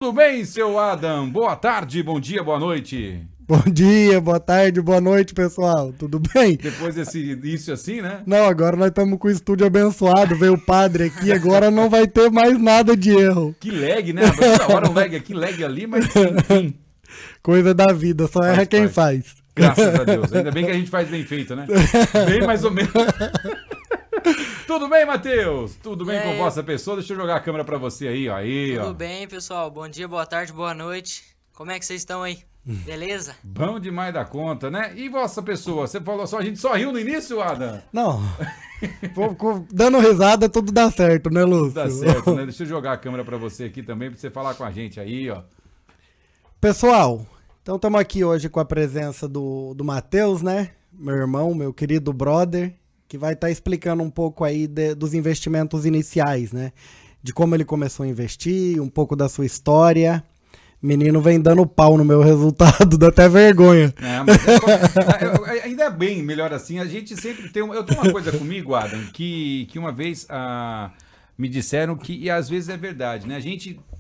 Tudo bem, seu Adam? Boa tarde, bom dia, boa noite. Bom dia, boa tarde, boa noite, pessoal. Tudo bem? Depois desse início assim, né? Não, agora nós estamos com o estúdio abençoado. Veio o padre aqui, agora não vai ter mais nada de erro. Que lag, né? Toda hora um lag aqui, lag ali, mas enfim. Coisa da vida, só erra quem faz. Graças a Deus. Ainda bem que a gente faz bem feito, né? Bem mais ou menos. Tudo bem, Matheus? Tudo bem com vossa pessoa? Deixa eu jogar a câmera pra você aí, ó. Tudo bem, pessoal. Bom dia, boa tarde, boa noite. Como é que vocês estão aí? Beleza? Bom demais da conta, né? E vossa pessoa? Você falou só, a gente só riu no início, Adam? Não. Dando risada, tudo dá certo, né, Lúcio? Dá certo, né? Deixa eu jogar a câmera pra você aqui também, pra você falar com a gente aí, ó. Pessoal, então estamos aqui hoje com a presença do Matheus, né? Meu irmão, meu querido brother, que vai estar explicando um pouco aí dos investimentos iniciais, né? De como ele começou a investir, um pouco da sua história. Menino vem dando pau no meu resultado, dá até vergonha. Mas ainda é bem melhor assim. A gente sempre tem... Eu tenho uma coisa comigo, Adam, que uma vez me disseram que, e às vezes é verdade, né?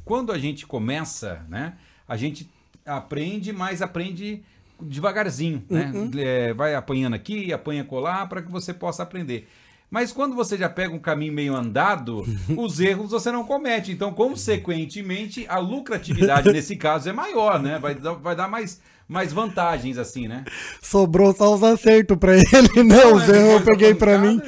Quando a gente começa, né? A gente aprende, mas aprende devagarzinho, né? Vai apanhando aqui, apanha colar, para que você possa aprender. Mas quando você já pega um caminho meio andado, os erros você não comete. Então, consequentemente, a lucratividade nesse caso é maior, né? Vai dar mais vantagens, assim, né? Sobrou só os acertos pra ele, né? Os erros eu peguei pra mim.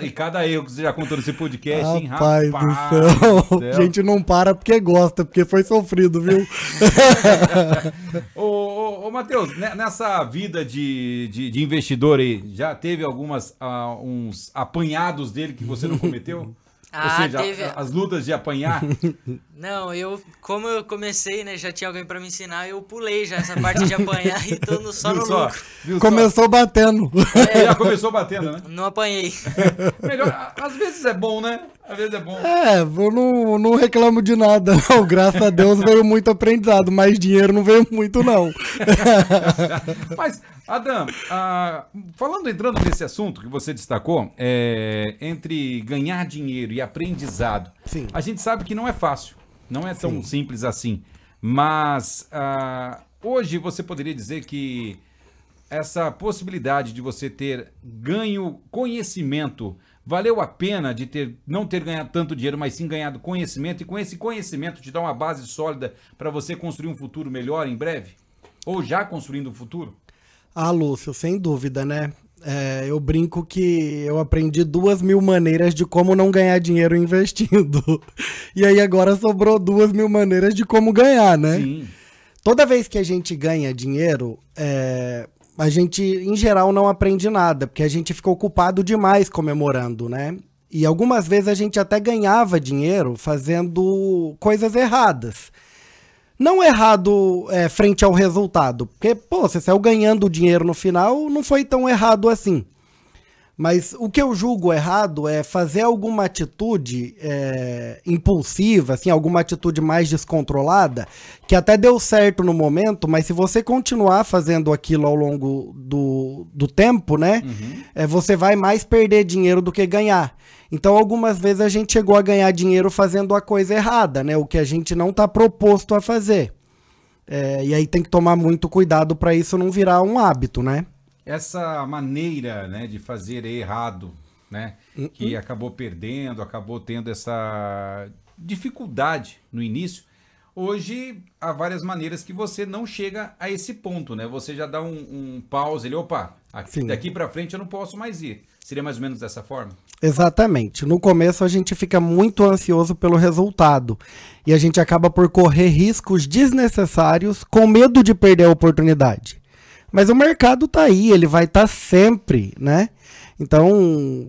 E cada erro que você já contou nesse podcast, hein? Rapaz do céu. A gente não para porque gosta, porque foi sofrido, viu? Ô Matheus, nessa vida de investidor aí, já teve uns apanhados dele que você não cometeu? Ou seja, teve... as lutas de apanhar? Não, como eu comecei, né, já tinha alguém pra me ensinar, eu pulei já essa parte de apanhar e tô só no lucro. Começou batendo. Já começou batendo, né? Não apanhei. Melhor, às vezes é bom, né? Às vezes é bom. Eu não reclamo de nada, não. Graças a Deus veio muito aprendizado, mas dinheiro não veio muito, não. Mas, Adam, entrando nesse assunto que você destacou, entre ganhar dinheiro e aprendizado, sim, a gente sabe que não é fácil, não é tão simples assim, mas hoje você poderia dizer que essa possibilidade de você ter ganho conhecimento valeu a pena de não ter ganhado tanto dinheiro, mas sim ganhado conhecimento, e com esse conhecimento te dá uma base sólida para você construir um futuro melhor em breve? Ou já construindo um futuro? Lúcio, sem dúvida, né? Eu brinco que eu aprendi 2.000 maneiras de como não ganhar dinheiro investindo. E aí agora sobrou 2.000 maneiras de como ganhar, né? Sim. Toda vez que a gente ganha dinheiro, a gente, em geral, não aprende nada, porque a gente fica ocupado demais comemorando, né? E algumas vezes a gente até ganhava dinheiro fazendo coisas erradas. Não errado frente ao resultado, porque, você saiu ganhando dinheiro no final, não foi tão errado assim. Mas o que eu julgo errado é fazer alguma atitude impulsiva, assim, alguma atitude mais descontrolada, que até deu certo no momento, mas se você continuar fazendo aquilo ao longo do tempo, né, você vai mais perder dinheiro do que ganhar. Então, algumas vezes a gente chegou a ganhar dinheiro fazendo a coisa errada, né, o que a gente não está proposto a fazer. E aí tem que tomar muito cuidado para isso não virar um hábito, né? Essa maneira, né, de fazer errado, né, que acabou perdendo, acabou tendo essa dificuldade no início, hoje há várias maneiras que você não chega a esse ponto, né? Você já dá um pause, daqui para frente eu não posso mais ir. Seria mais ou menos dessa forma? Exatamente. No começo a gente fica muito ansioso pelo resultado e a gente acaba por correr riscos desnecessários com medo de perder a oportunidade. Mas o mercado tá aí, ele vai estar sempre, né? Então,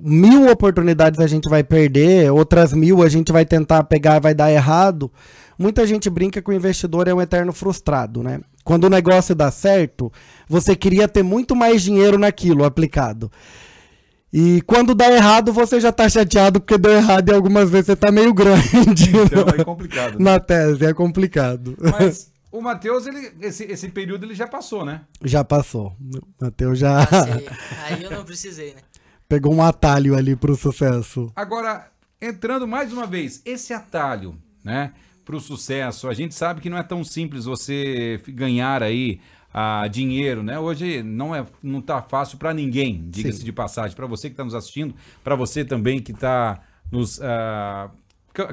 1.000 oportunidades a gente vai perder, outras 1.000 a gente vai tentar pegar, vai dar errado. Muita gente brinca que o investidor é um eterno frustrado, né? Quando o negócio dá certo, você queria ter muito mais dinheiro naquilo aplicado. E quando dá errado, você já tá chateado porque deu errado e algumas vezes você tá meio grande. Então é complicado. Né? Na tese, é complicado. Mas o Matheus, esse período ele já passou, né? Já passou. O Matheus já... Aí eu não precisei, né? Pegou um atalho ali pro sucesso. Agora, entrando mais uma vez, esse atalho, né? o sucesso. A gente sabe que não é tão simples você ganhar aí dinheiro, né? Hoje não tá fácil para ninguém, diga-se de passagem. Para você que está nos assistindo, para você também que está nos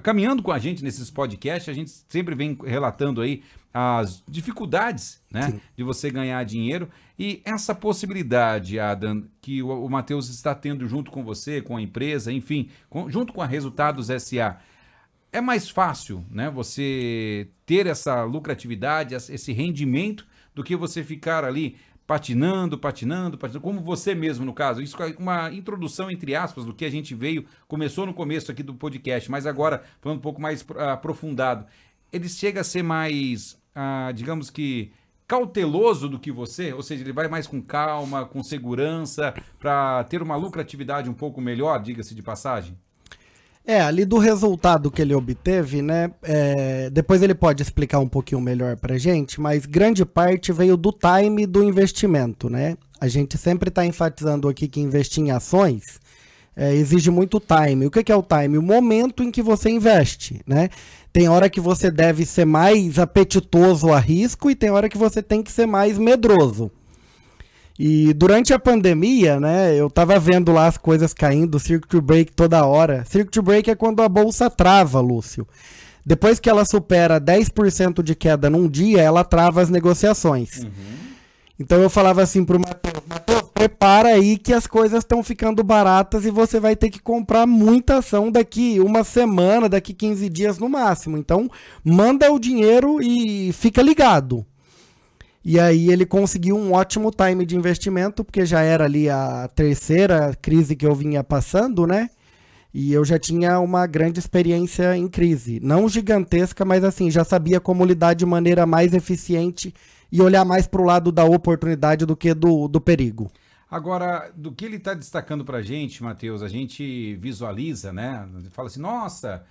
caminhando com a gente nesses podcasts, a gente sempre vem relatando aí as dificuldades, né, de você ganhar dinheiro e essa possibilidade, Adam, que o Matheus está tendo junto com você, com a empresa, enfim, junto com a Resultados SA. É mais fácil, né, você ter essa lucratividade, esse rendimento, do que você ficar ali patinando, como você mesmo no caso. Isso é uma introdução, entre aspas, do que a gente começou no começo aqui do podcast, mas agora falando um pouco mais aprofundado. Ele chega a ser mais, digamos que, cauteloso do que você, ou seja, ele vai mais com calma, com segurança, para ter uma lucratividade um pouco melhor, diga-se de passagem? Ali do resultado que ele obteve, né, depois ele pode explicar um pouquinho melhor pra gente, mas grande parte veio do time do investimento, né? A gente sempre está enfatizando aqui que investir em ações exige muito time. O que é o time? O momento em que você investe, né? Tem hora que você deve ser mais apetitoso a risco e tem hora que você tem que ser mais medroso. E durante a pandemia, né, eu tava vendo lá as coisas caindo, circuit break toda hora. Circuit break é quando a bolsa trava, Lúcio. Depois que ela supera 10% de queda num dia, ela trava as negociações. Uhum. Então eu falava assim pro Matheus, prepara aí que as coisas estão ficando baratas e você vai ter que comprar muita ação daqui uma semana, daqui 15 dias no máximo. Então manda o dinheiro e fica ligado. E aí ele conseguiu um ótimo time de investimento, porque já era ali a terceira crise que eu vinha passando, né? E eu já tinha uma grande experiência em crise. Não gigantesca, mas assim, já sabia como lidar de maneira mais eficiente e olhar mais para o lado da oportunidade do que do perigo. Agora, do que ele está destacando para a gente, Matheus, a gente visualiza, né? Fala assim, nossa...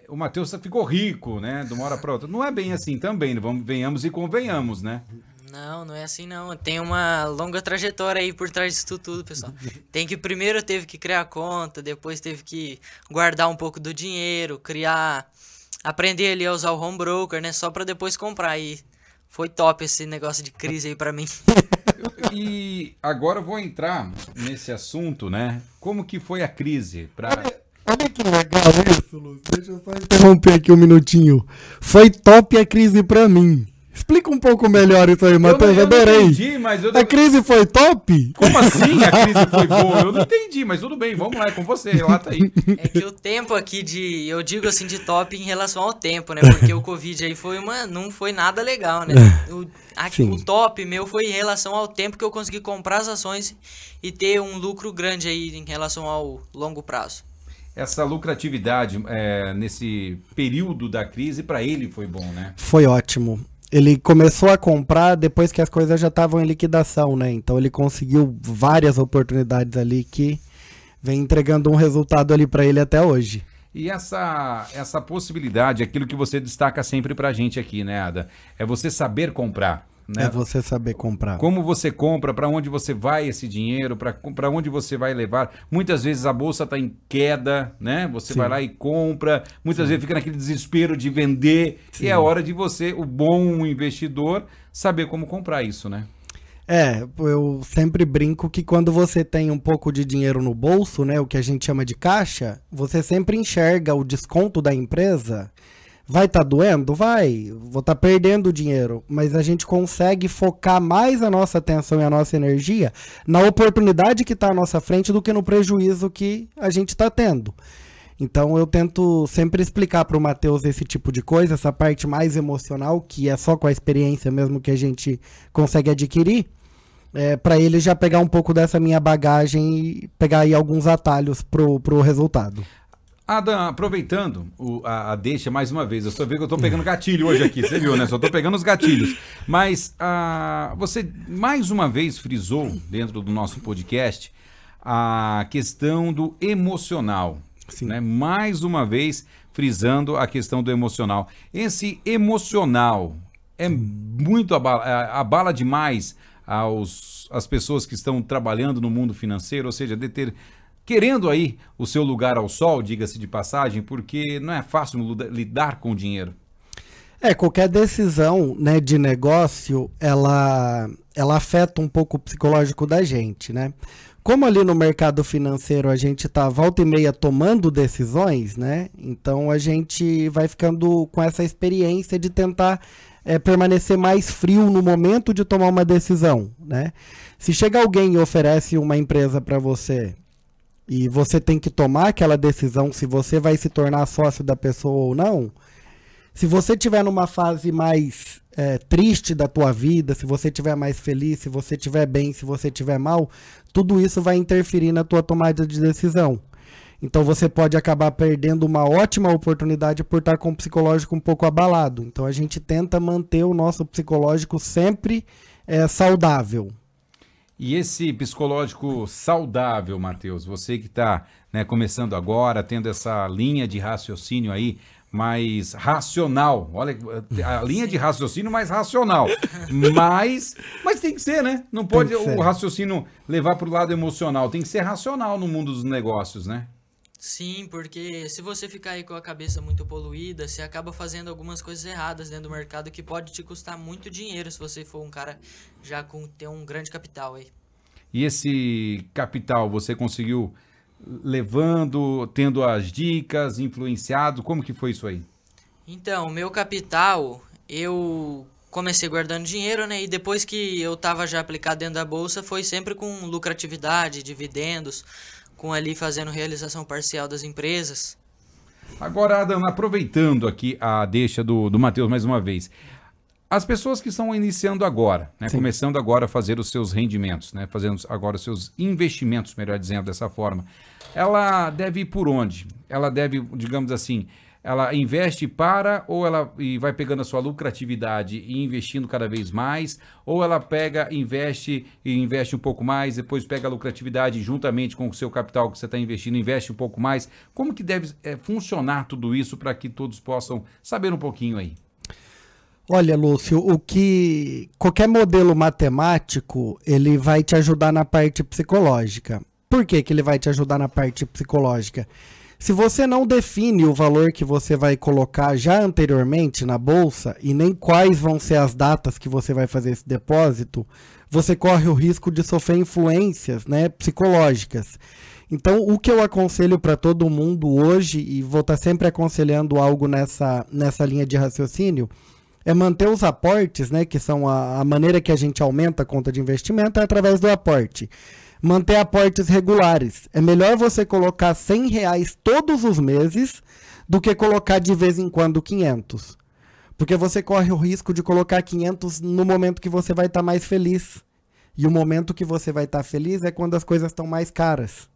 o Matheus ficou rico, né? De uma hora para outra. Não é bem assim também, venhamos e convenhamos, né? Não é assim não. Tem uma longa trajetória aí por trás disso tudo, pessoal. Primeiro teve que criar conta, depois teve que guardar um pouco do dinheiro, aprender ali a usar o home broker, né? Só para depois comprar. E foi top esse negócio de crise aí para mim. E agora eu vou entrar nesse assunto, né? Como que foi a crise Olha que legal isso, Lúcio. Deixa eu só interromper aqui um minutinho. Foi top a crise pra mim. Explica um pouco melhor isso aí, Matheus. Adorei. Não entendi, mas a crise foi top? Como assim a crise foi boa? Eu não entendi, mas tudo bem, vamos lá, é com você, relata aí. É que o tempo aqui eu digo assim de top em relação ao tempo, né? Porque o Covid aí não foi nada legal, né? O top meu foi em relação ao tempo que eu consegui comprar as ações e ter um lucro grande aí em relação ao longo prazo. Essa lucratividade nesse período da crise, para ele foi bom, né? Foi ótimo. Ele começou a comprar depois que as coisas já estavam em liquidação, né? Então ele conseguiu várias oportunidades ali que vem entregando um resultado ali para ele até hoje. E essa possibilidade, aquilo que você destaca sempre pra gente aqui, né, Ada? É você saber comprar. Né? É você saber comprar. Como você compra, para onde você vai esse dinheiro, para onde você vai levar. Muitas vezes a bolsa está em queda, né? Você vai lá e compra. Muitas vezes fica naquele desespero de vender. E é hora de você, o bom investidor, saber como comprar isso, né? Eu sempre brinco que quando você tem um pouco de dinheiro no bolso, né, o que a gente chama de caixa, você sempre enxerga o desconto da empresa. Vai estar doendo? Vai. Vou estar perdendo dinheiro. Mas a gente consegue focar mais a nossa atenção e a nossa energia na oportunidade que está à nossa frente do que no prejuízo que a gente está tendo. Então eu tento sempre explicar para o Matheus esse tipo de coisa, essa parte mais emocional, que é só com a experiência mesmo que a gente consegue adquirir, para ele já pegar um pouco dessa minha bagagem e pegar aí alguns atalhos pro resultado. Adam, aproveitando a deixa mais uma vez, eu só vi que eu tô pegando gatilho hoje aqui, você viu, né? Só tô pegando os gatilhos. Mas você mais uma vez frisou dentro do nosso podcast a questão do emocional. Sim. Né? Mais uma vez frisando a questão do emocional. Esse emocional é muito abala demais as pessoas que estão trabalhando no mundo financeiro, ou seja, querendo aí o seu lugar ao sol, diga-se de passagem, porque não é fácil lidar com o dinheiro. Qualquer decisão, né, de negócio, ela afeta um pouco o psicológico da gente, né? Como ali no mercado financeiro a gente tá volta e meia tomando decisões, né? Então a gente vai ficando com essa experiência de tentar permanecer mais frio no momento de tomar uma decisão, né? Se chega alguém e oferece uma empresa para você e você tem que tomar aquela decisão se você vai se tornar sócio da pessoa ou não, se você estiver numa fase mais triste da tua vida, se você estiver mais feliz, se você estiver bem, se você estiver mal, tudo isso vai interferir na tua tomada de decisão. Então você pode acabar perdendo uma ótima oportunidade por estar com o psicológico um pouco abalado. Então a gente tenta manter o nosso psicológico sempre saudável. E esse psicológico saudável, Matheus, você que está, né, começando agora, tendo essa linha de raciocínio aí, mais racional, olha, a linha de raciocínio mais racional, mas tem que ser, né? Não pode o raciocínio levar para o lado emocional, tem que ser racional no mundo dos negócios, né? Sim, porque se você ficar aí com a cabeça muito poluída, você acaba fazendo algumas coisas erradas dentro do mercado que pode te custar muito dinheiro se você for um cara já ter um grande capital aí. E esse capital você conseguiu levando, tendo as dicas, influenciado, como que foi isso aí? Então, meu capital, eu comecei guardando dinheiro, né? E depois que eu tava já aplicado dentro da bolsa, foi sempre com lucratividade, dividendos, com ali fazendo realização parcial das empresas. Agora, Adam, aproveitando aqui a deixa do Matheus mais uma vez, as pessoas que estão iniciando agora, né, começando agora a fazer os seus rendimentos, né, fazendo agora os seus investimentos, melhor dizendo dessa forma, ela deve ir por onde? Ela deve, digamos assim, ela investe ou ela vai pegando a sua lucratividade e investindo cada vez mais, ou ela investe um pouco mais, depois pega a lucratividade juntamente com o seu capital que você está investindo, investe um pouco mais. Como que deve funcionar tudo isso para que todos possam saber um pouquinho aí? Olha, Lúcio, qualquer modelo matemático, ele vai te ajudar na parte psicológica. Por que ele vai te ajudar na parte psicológica? Se você não define o valor que você vai colocar já anteriormente na bolsa e nem quais vão ser as datas que você vai fazer esse depósito, você corre o risco de sofrer influências, né, psicológicas. Então, o que eu aconselho para todo mundo hoje, e vou estar sempre aconselhando algo nessa linha de raciocínio, é manter os aportes, né, que são a maneira que a gente aumenta a conta de investimento, é através do aporte. Manter aportes regulares. É melhor você colocar R$100 todos os meses do que colocar de vez em quando 500. Porque você corre o risco de colocar 500 no momento que você vai estar mais feliz. E o momento que você vai estar feliz é quando as coisas estão mais caras.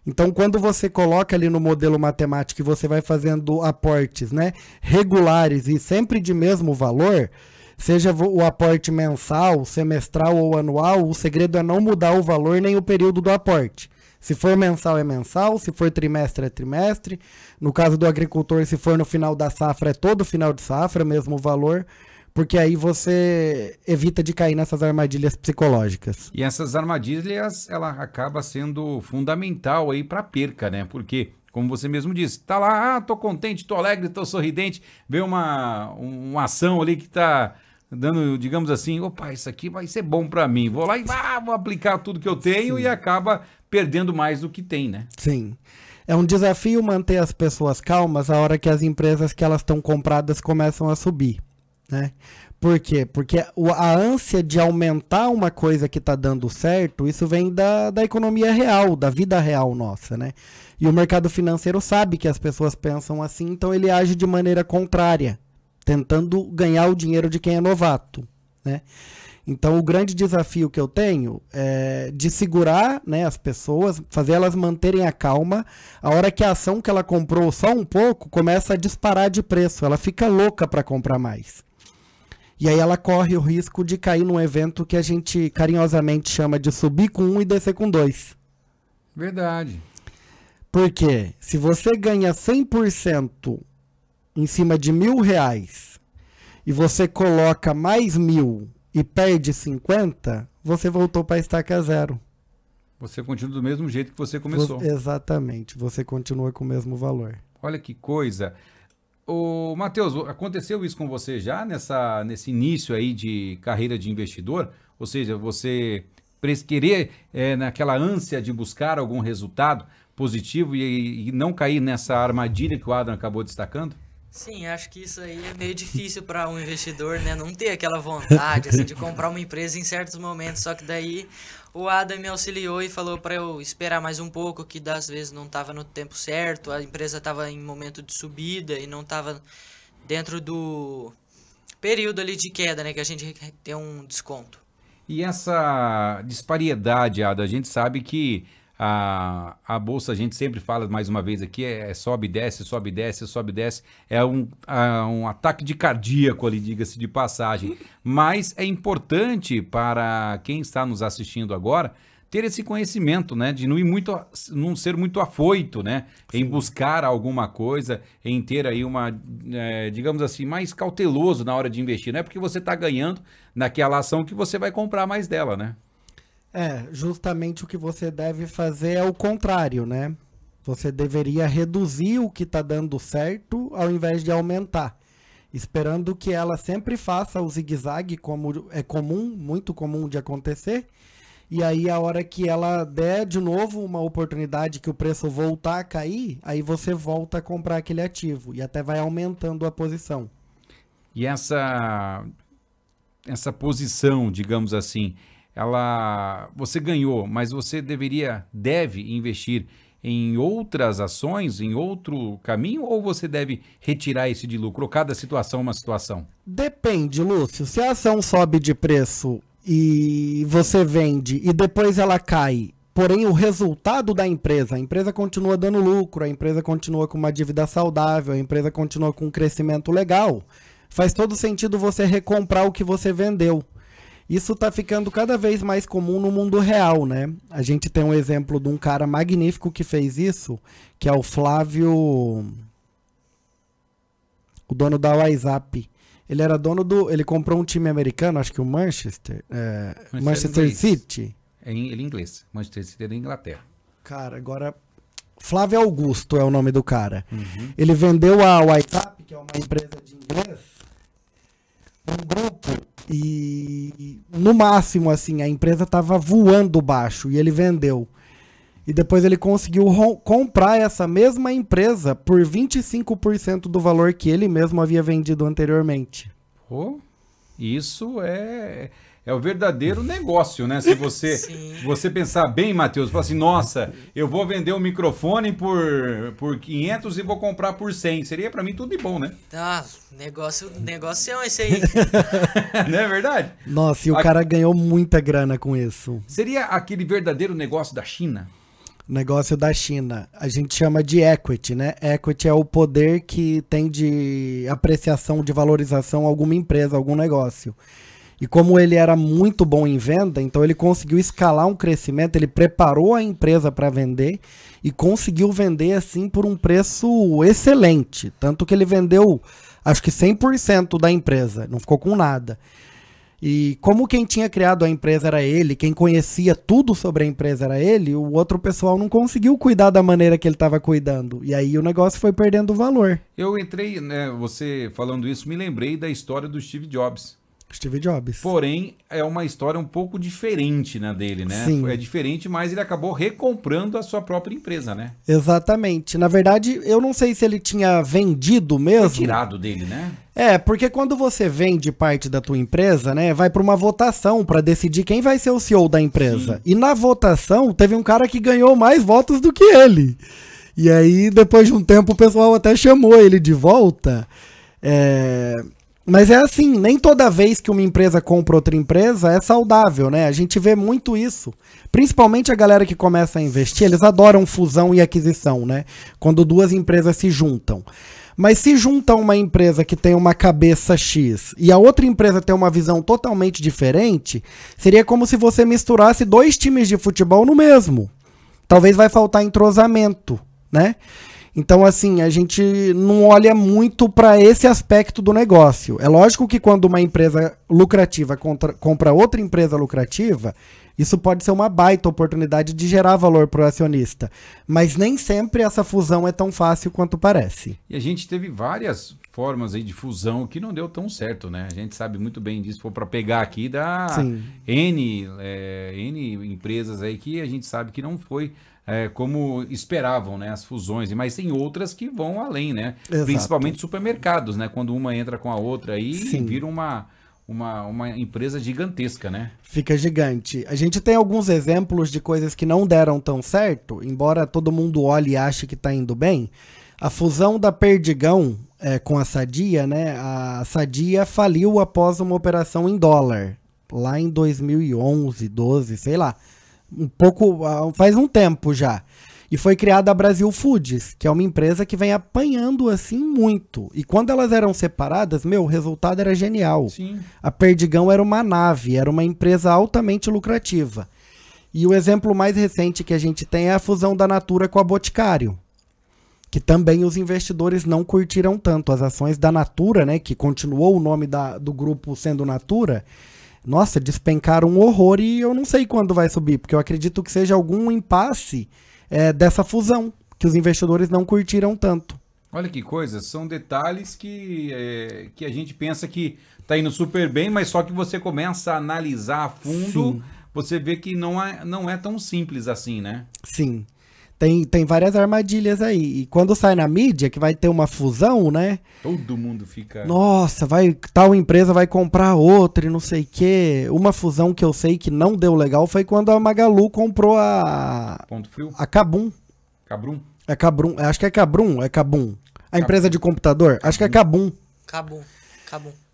Então, quando você coloca ali no modelo matemático e você vai fazendo aportes, né, regulares e sempre de mesmo valor, seja o aporte mensal, semestral ou anual, o segredo é não mudar o valor nem o período do aporte. Se for mensal é mensal, se for trimestre é trimestre. No caso do agricultor, se for no final da safra, é todo final de safra, mesmo valor. Porque aí você evita de cair nessas armadilhas psicológicas. E essas armadilhas, ela acaba sendo fundamental aí para perca, né? Porque, como você mesmo disse, tá lá, tô contente, tô alegre, tô sorridente, vê uma ação ali que tá dando, digamos assim, opa, isso aqui vai ser bom para mim. Vou lá e vou aplicar tudo que eu tenho. Sim. E acaba perdendo mais do que tem, né? Sim. É um desafio manter as pessoas calmas a hora que as empresas que elas estão compradas começam a subir. Né? Por quê? Porque a ânsia de aumentar uma coisa que está dando certo, isso vem da economia real, da vida real nossa, né? E o mercado financeiro sabe que as pessoas pensam assim, então ele age de maneira contrária, tentando ganhar o dinheiro de quem é novato, né? Então o grande desafio que eu tenho é de segurar, né, as pessoas, fazer elas manterem a calma. A hora que a ação que ela comprou só um pouco começa a disparar de preço, ela fica louca para comprar mais. E aí ela corre o risco de cair num evento que a gente carinhosamente chama de subir com 1 e descer com 2. Verdade. Porque se você ganha 100% em cima de R$1.000 e você coloca mais 1.000 e perde 50, você voltou para a estaca zero. Você continua do mesmo jeito que você começou. Exatamente, você continua com o mesmo valor. Olha que coisa. Ô, Matheus, aconteceu isso com você já nesse início aí de carreira de investidor? Ou seja, você querer, naquela ânsia de buscar algum resultado positivo e não cair nessa armadilha que o Adam acabou destacando? Sim, acho que isso aí é meio difícil para um investidor, né? Não ter aquela vontade assim, de comprar uma empresa em certos momentos. Só que daí o Adam me auxiliou e falou para eu esperar mais um pouco, que às vezes não estava no tempo certo, a empresa estava em momento de subida e não estava dentro do período ali de queda, né? Que a gente tem um desconto. E essa disparidade, Ada, a gente sabe que a Bolsa, a gente sempre fala mais uma vez aqui, sobe e desce, sobe e desce, sobe e desce. É um ataque de cardíaco ali, diga-se de passagem. Mas é importante para quem está nos assistindo agora ter esse conhecimento, né? De não ser muito afoito, né? Em buscar alguma coisa, em ter aí digamos assim, mais cauteloso na hora de investir. Não é porque você está ganhando naquela ação que você vai comprar mais dela, né? Justamente o que você deve fazer é o contrário, né? Você deveria reduzir o que está dando certo ao invés de aumentar, esperando que ela sempre faça o zigue-zague, como é comum, muito comum de acontecer, e aí a hora que ela der de novo uma oportunidade que o preço voltar a cair, aí você volta a comprar aquele ativo e até vai aumentando a posição. E essa posição, digamos assim, você ganhou, mas você deve investir em outras ações, em outro caminho, ou você deve retirar esse de lucro? Ou cada situação é uma situação? Depende, Lúcio. Se a ação sobe de preço e você vende e depois ela cai, porém o resultado da empresa, a empresa continua dando lucro, a empresa continua com uma dívida saudável, a empresa continua com um crescimento legal, faz todo sentido você recomprar o que você vendeu. Isso está ficando cada vez mais comum no mundo real, né? A gente tem um exemplo de um cara magnífico que fez isso, que é o Flávio, o dono da WhatsApp. Ele era ele comprou um time americano, acho que o Manchester City. Ele é inglês, Manchester City é da Inglaterra. Cara, agora, Flávio Augusto é o nome do cara. Uhum. Ele vendeu a WhatsApp, que é uma empresa de inglês, um grupo, e no máximo, assim, a empresa estava voando baixo e ele vendeu. E depois ele conseguiu comprar essa mesma empresa por 25% do valor que ele mesmo havia vendido anteriormente. Isso é o verdadeiro negócio, né? Se você pensar bem, Matheus, falar assim, nossa, eu vou vender um microfone por 500 e vou comprar por 100. Seria para mim tudo de bom, né? Negócio esse aí. Não é verdade? Nossa, e o cara ganhou muita grana com isso. Seria aquele verdadeiro negócio da China? Negócio da China. A gente chama de equity, né? Equity é o poder que tem de apreciação, de valorização alguma empresa, algum negócio. E como ele era muito bom em venda, então ele conseguiu escalar um crescimento, ele preparou a empresa para vender e conseguiu vender assim por um preço excelente. Tanto que ele vendeu, acho que 100% da empresa, não ficou com nada. E como quem tinha criado a empresa era ele, quem conhecia tudo sobre a empresa era ele, o outro pessoal não conseguiu cuidar da maneira que ele estava cuidando. E aí o negócio foi perdendo valor. Eu entrei, né, você falando isso, me lembrei da história do Steve Jobs. Steve Jobs. Porém, é uma história um pouco diferente, né, dele, né? Sim. É diferente, mas ele acabou recomprando a sua própria empresa, né? Exatamente. Na verdade, eu não sei se ele tinha vendido mesmo. Foi tirado dele, né? Porque quando você vende parte da tua empresa, né, vai para uma votação para decidir quem vai ser o CEO da empresa. Sim. E na votação, teve um cara que ganhou mais votos do que ele. E aí, depois de um tempo, o pessoal até chamou ele de volta. Mas é assim, nem toda vez que uma empresa compra outra empresa é saudável, né? A gente vê muito isso. Principalmente a galera que começa a investir, eles adoram fusão e aquisição, né? Quando duas empresas se juntam. Mas se junta uma empresa que tem uma cabeça X e a outra empresa tem uma visão totalmente diferente, seria como se você misturasse dois times de futebol no mesmo. Talvez vai faltar entrosamento, né? Então, assim, a gente não olha muito para esse aspecto do negócio. É lógico que quando uma empresa lucrativa compra outra empresa lucrativa, Isso pode ser uma baita oportunidade de gerar valor para o acionista. Mas nem sempre essa fusão é tão fácil quanto parece. E a gente teve várias formas aí de fusão que não deu tão certo, né? A gente sabe muito bem disso. Se for para pegar aqui, dá N empresas aí que a gente sabe que não foi como esperavam, né? As fusões. Mas tem outras que vão além, né? Exato. Principalmente supermercados, né? Quando uma entra com a outra aí, Sim. vira uma empresa gigantesca, né? Fica gigante. A gente tem alguns exemplos de coisas que não deram tão certo, embora todo mundo olhe e ache que está indo bem. A fusão da Perdigão com a Sadia, né? A Sadia faliu após uma operação em dólar, lá em 2011, 12, sei lá. Faz um tempo já. E foi criada a Brasil Foods, que é uma empresa que vem apanhando assim muito. E quando elas eram separadas, o resultado era genial. Sim. A Perdigão era uma nave, era uma empresa altamente lucrativa. E o exemplo mais recente que a gente tem é a fusão da Natura com a Boticário, que também os investidores não curtiram tanto. As ações da Natura, né, que continuou o nome do grupo sendo Natura, nossa, despencaram um horror e eu não sei quando vai subir, porque eu acredito que seja algum impasse dessa fusão, que os investidores não curtiram tanto. Olha que coisa, são detalhes que a gente pensa que está indo super bem, mas só que você começa a analisar a fundo, Sim. Você vê que não é tão simples assim, né? Sim, tem várias armadilhas aí. E quando sai na mídia que vai ter uma fusão, né? Todo mundo fica... Nossa, tal empresa vai comprar outra e não sei o quê. Uma fusão que eu sei que não deu legal foi quando a Magalu comprou Ponto Frio? a Kabum. Cabrum? É Kabum, acho que é Kabum, é Kabum. A empresa de computador, acho que é Kabum. Cabum.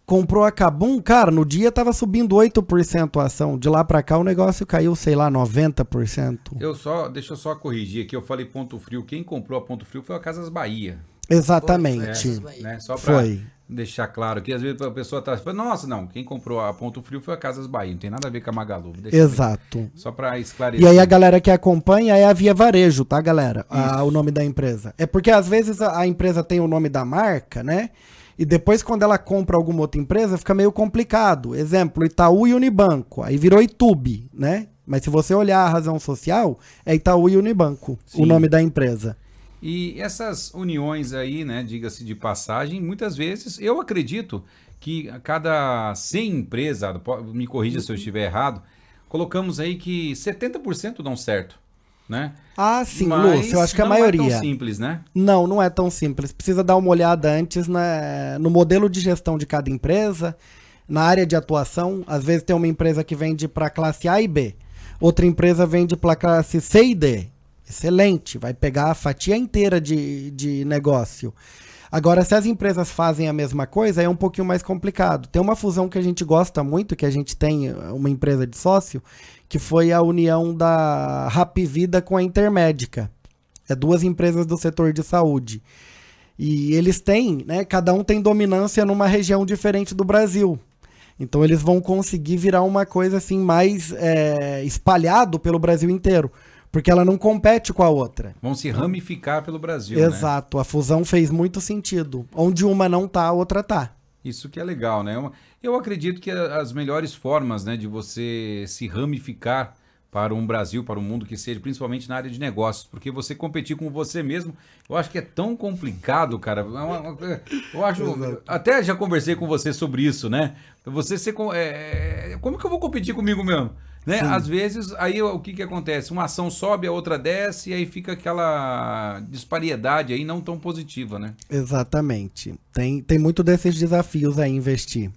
Comprou a Kabum, cara, no dia tava subindo 8% a ação. De lá pra cá o negócio caiu, sei lá, 90%. Deixa eu só corrigir aqui, eu falei Ponto Frio. Quem comprou a Ponto Frio foi a Casas Bahia. Exatamente. Né? Só pra Foi. deixar claro que às vezes a pessoa tá falando, nossa, não, quem comprou a Ponto Frio foi a Casas Bahia, não tem nada a ver com a Magalu. Exato. Só para esclarecer. E aí a galera que acompanha é a Via Varejo, tá, galera? O nome da empresa. É porque às vezes a empresa tem o nome da marca, né? E depois quando ela compra alguma outra empresa fica meio complicado. Exemplo, Itaú e Unibanco. Aí virou Itube, né? Mas se você olhar a razão social, é Itaú e Unibanco, Sim. o nome da empresa. E essas uniões aí, né, diga-se de passagem, muitas vezes eu acredito que a cada 100 empresas, me corrija se eu estiver errado, colocamos aí que 70% dão certo, né? Ah, sim, Mas Lúcio, eu acho que a não maioria. é tão simples, né? Não é tão simples. Precisa dar uma olhada antes no modelo de gestão de cada empresa, na área de atuação. Às vezes tem uma empresa que vende para classe A e B, outra empresa vende para classe C e D. Excelente, vai pegar a fatia inteira de negócio. Agora, se as empresas fazem a mesma coisa, é um pouquinho mais complicado. Tem uma fusão que a gente gosta muito, que a gente tem uma empresa de sócio, que foi a união da Hapvida com a Intermédica. É duas empresas do setor de saúde. E eles têm, né, cada um tem dominância numa região diferente do Brasil. Então eles vão conseguir virar uma coisa assim mais espalhado pelo Brasil inteiro. Porque ela não compete com a outra. Vão se ramificar pelo Brasil, Exato, né? A fusão fez muito sentido. Onde uma não tá, a outra tá. Isso que é legal, né? Eu acredito que as melhores formas, né, de você se ramificar para um Brasil, para um mundo que seja, principalmente na área de negócios, porque você competir com você mesmo, eu acho que é tão complicado, cara. Eu acho, até já conversei com você sobre isso, né? Você ser, como que eu vou competir comigo mesmo? Né? Às vezes, aí o que acontece? Uma ação sobe, a outra desce, e aí fica aquela disparidade aí não tão positiva, né? Exatamente. Tem muito desses desafios aí investir.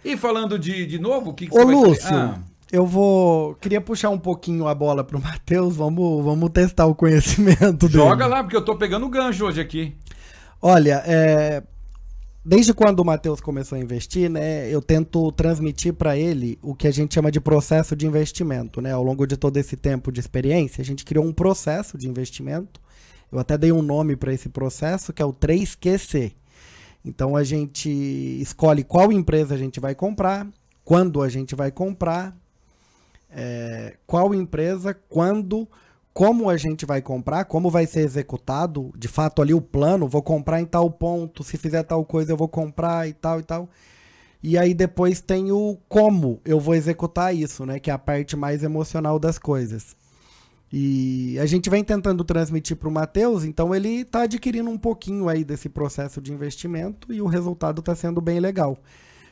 E falando de novo, o que Ô, você vai Lúcio, queria puxar um pouquinho a bola pro Matheus, vamos testar o conhecimento dele. Joga lá, porque eu tô pegando o gancho hoje aqui. Olha, desde quando o Matheus começou a investir, né, eu tento transmitir para ele o que a gente chama de processo de investimento, né? Ao longo de todo esse tempo de experiência, a gente criou um processo de investimento. Eu até dei um nome para esse processo, que é o 3QC. Então a gente escolhe qual empresa a gente vai comprar, quando a gente vai comprar, qual empresa, quando, como a gente vai comprar, como vai ser executado, de fato ali o plano, vou comprar em tal ponto, se fizer tal coisa eu vou comprar e tal e tal. E aí depois tem o como eu vou executar isso, né? Que é a parte mais emocional das coisas. E a gente vem tentando transmitir para o Matheus, então ele está adquirindo um pouquinho aí desse processo de investimento e o resultado está sendo bem legal.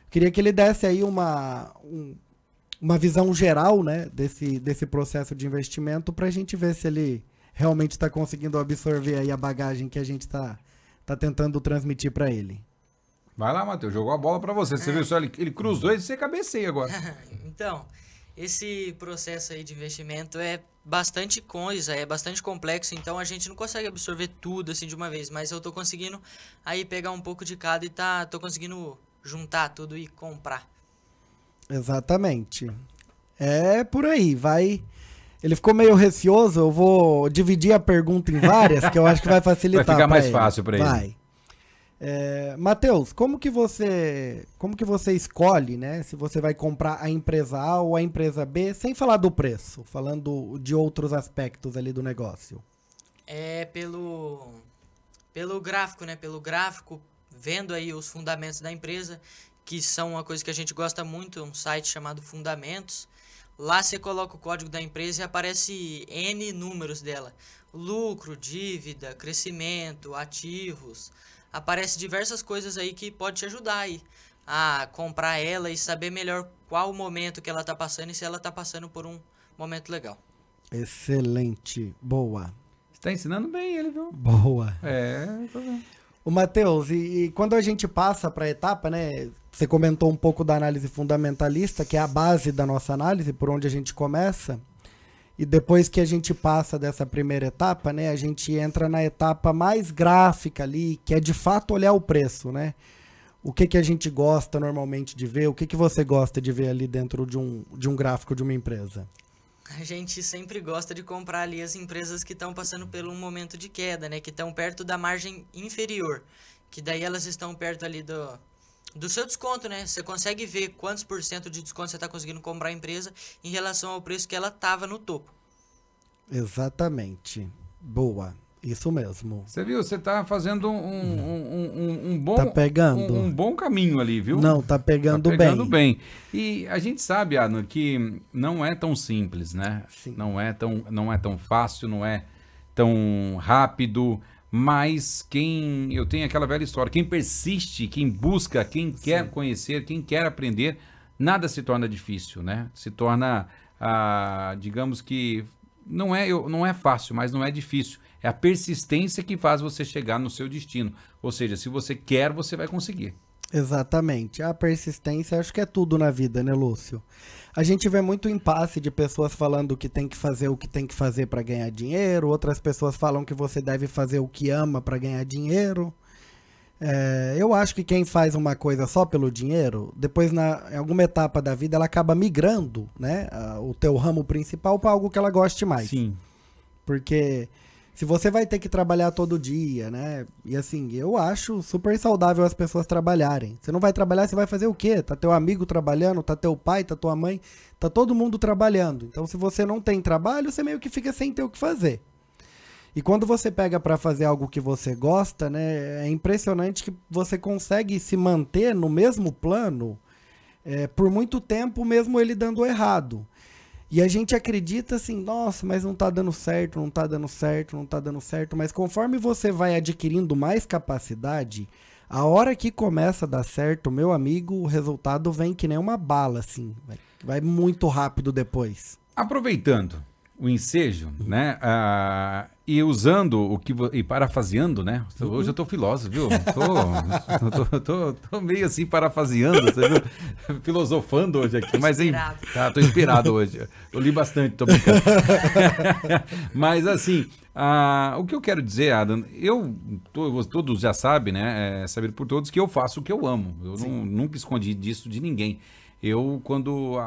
Queria que ele desse aí uma visão geral, né, desse processo de investimento para a gente ver se ele realmente está conseguindo absorver aí a bagagem que a gente está tentando transmitir para ele. Vai lá, Matheus, jogou a bola para você. Você viu só, ele cruzou e você cabeceia agora. Então, esse processo aí de investimento é bastante coisa, é bastante complexo, então a gente não consegue absorver tudo assim de uma vez, mas eu tô conseguindo aí pegar um pouco de cada e tô conseguindo juntar tudo e comprar. Exatamente. É por aí, vai. Ele ficou meio receoso, eu vou dividir a pergunta em várias, que eu acho que vai facilitar. Vai ficar mais fácil para ele. Vai. Matheus, como que você escolhe, né, se você vai comprar a empresa A ou a empresa B, sem falar do preço, falando de outros aspectos ali do negócio? É pelo gráfico, né? Pelo gráfico, vendo aí os fundamentos da empresa, que são uma coisa que a gente gosta muito, um site chamado Fundamentos. Lá você coloca o código da empresa e aparece N números dela. Lucro, dívida, crescimento, ativos. Aparece diversas coisas aí que pode te ajudar aí a comprar ela e saber melhor qual o momento que ela tá passando e se ela tá passando por um momento legal. Excelente. Boa. Você tá ensinando bem ele, viu? Boa. Tô vendo. O Matheus, e quando a gente passa para a etapa, né? Você comentou um pouco da análise fundamentalista, que é a base da nossa análise, por onde a gente começa. E depois que a gente passa dessa primeira etapa, né, a gente entra na etapa mais gráfica ali, que é de fato olhar o preço, né? O que a gente gosta normalmente de ver, o que você gosta de ver ali dentro de um gráfico de uma empresa? A gente sempre gosta de comprar ali as empresas que estão passando por um momento de queda, né? Que estão perto da margem inferior, que daí elas estão perto ali do seu desconto, né? Você consegue ver quantos por cento de desconto você está conseguindo comprar a empresa em relação ao preço que ela estava no topo. Exatamente. Boa. Isso mesmo. Você viu? Você tá fazendo um bom... Tá pegando. Um bom caminho ali, viu? Não, tá pegando bem. E a gente sabe, Adno, que não é tão simples, né? Sim. Não é tão fácil, não é tão rápido, mas eu tenho aquela velha história, quem persiste, quem busca, quem quer conhecer, quem quer aprender, nada se torna difícil, né? Se torna, digamos que, não é fácil, mas não é difícil. É a persistência que faz você chegar no seu destino. Ou seja, se você quer, você vai conseguir. Exatamente. A persistência, acho que é tudo na vida, né, Lúcio? A gente vê muito impasse de pessoas falando que tem que fazer o que tem que fazer para ganhar dinheiro, outras pessoas falam que você deve fazer o que ama para ganhar dinheiro. Eu acho que quem faz uma coisa só pelo dinheiro, depois em alguma etapa da vida ela acaba migrando, né, o teu ramo principal para algo que ela goste mais. Sim. Porque se você vai ter que trabalhar todo dia, né? E assim, eu acho super saudável as pessoas trabalharem. Você não vai trabalhar, você vai fazer o quê? Tá teu amigo trabalhando, tá teu pai, tá tua mãe, tá todo mundo trabalhando. Então, se você não tem trabalho, você meio que fica sem ter o que fazer. E quando você pega para fazer algo que você gosta, né? É impressionante que você consegue se manter no mesmo plano por muito tempo, mesmo ele dando errado. E a gente acredita assim, nossa, mas não tá dando certo, não tá dando certo, não tá dando certo. Mas conforme você vai adquirindo mais capacidade, a hora que começa a dar certo, meu amigo, o resultado vem que nem uma bala, assim. Vai muito rápido depois. Aproveitando o ensejo, né? E usando e parafraseando, né? Hoje eu tô filósofo, viu? Tô meio assim parafraseando, você viu? Filosofando hoje aqui, mas tô inspirado hoje. Eu li bastante, tô brincando. Mas assim, o que eu quero dizer, Adam, todos já sabem, né? Saber por todos que eu faço o que eu amo. Eu nunca escondi disso de ninguém. Quando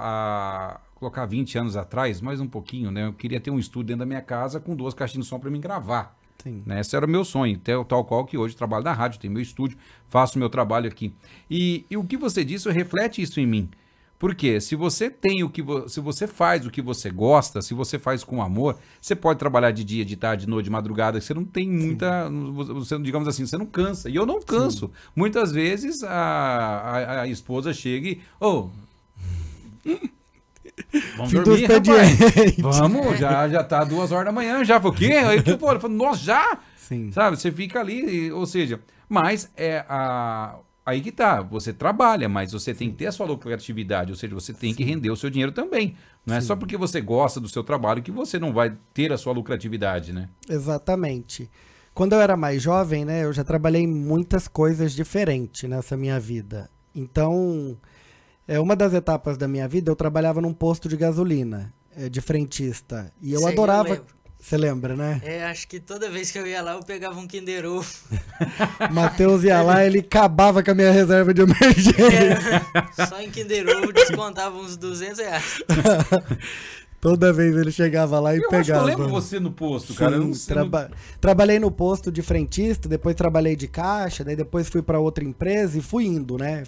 colocar 20 anos atrás, mais um pouquinho, né? Eu queria ter um estúdio dentro da minha casa com 2 caixinhas de som para mim gravar. Sim. Né? Esse era o meu sonho, tal qual que hoje trabalho na rádio, tenho meu estúdio, faço meu trabalho aqui. E o que você disse reflete isso em mim. Por quê? Se você tem se você faz o que você gosta, se você faz com amor, você pode trabalhar de dia, de tarde, de noite, de madrugada, você não tem muita, você, digamos assim, você não cansa. E eu não canso. Sim. Muitas vezes a esposa chega e, vamos dormir, rapaz. Vamos, já tá 2 horas da manhã, já. Foi o quê? Aí que pô, nossa, já? Sim. Sabe, você fica ali, ou seja, mas aí que tá, você trabalha, mas você tem que ter a sua lucratividade, ou seja, você tem que render o seu dinheiro também. Não é só porque você gosta do seu trabalho que você não vai ter a sua lucratividade, né? Exatamente. Quando eu era mais jovem, né, eu já trabalhei em muitas coisas diferentes nessa minha vida. Então, uma das etapas da minha vida, eu trabalhava num posto de gasolina, de frentista. E eu adorava... Você lembra, né? Acho que toda vez que eu ia lá, eu pegava um Kinder Ovo. Matheus ia lá, ele acabava com a minha reserva de emergência. Só em Kinder Ovo descontava uns R$200. Toda vez ele chegava lá e pegava. Eu lembro você no posto, cara. Sim, trabalhei no posto de frentista, depois trabalhei de caixa, daí depois fui para outra empresa e fui indo, né?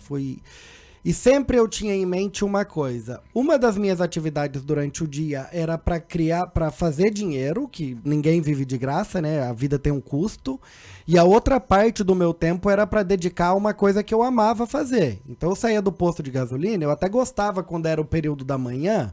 E sempre eu tinha em mente uma coisa. Uma das minhas atividades durante o dia era para fazer dinheiro, que ninguém vive de graça, né? A vida tem um custo. E a outra parte do meu tempo era para dedicar a uma coisa que eu amava fazer. Então eu saía do posto de gasolina, eu até gostava quando era o período da manhã,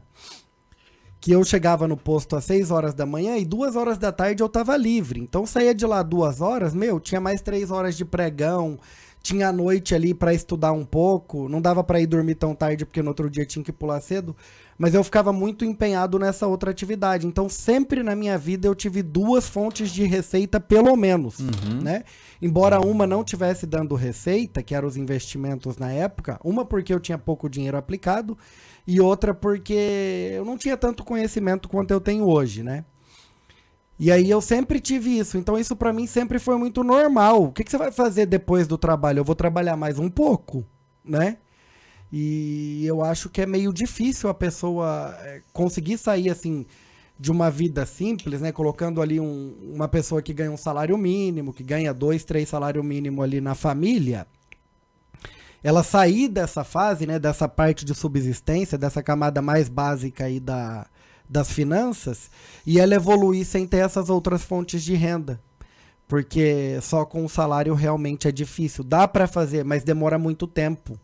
que eu chegava no posto às 6 horas da manhã e 2 horas da tarde eu tava livre. Então saía de lá 2 horas, tinha mais 3 horas de pregão, tinha a noite ali para estudar um pouco, não dava para ir dormir tão tarde porque no outro dia tinha que pular cedo, mas eu ficava muito empenhado nessa outra atividade. Então sempre na minha vida eu tive 2 fontes de receita pelo menos, né? Embora uma não tivesse dando receita, que eram os investimentos na época, uma porque eu tinha pouco dinheiro aplicado e outra porque eu não tinha tanto conhecimento quanto eu tenho hoje, né? E aí eu sempre tive isso, então isso pra mim sempre foi muito normal. O que você vai fazer depois do trabalho? Eu vou trabalhar mais um pouco, né? E eu acho que é meio difícil a pessoa conseguir sair assim de uma vida simples, né? Colocando ali uma pessoa que ganha um salário mínimo, que ganha 2, 3 salários mínimos ali na família. Ela sair dessa fase, né? Dessa parte de subsistência, dessa camada mais básica aí das finanças, e ela evoluir sem ter essas outras fontes de renda. Porque só com o salário realmente é difícil. Dá para fazer, mas demora muito tempo.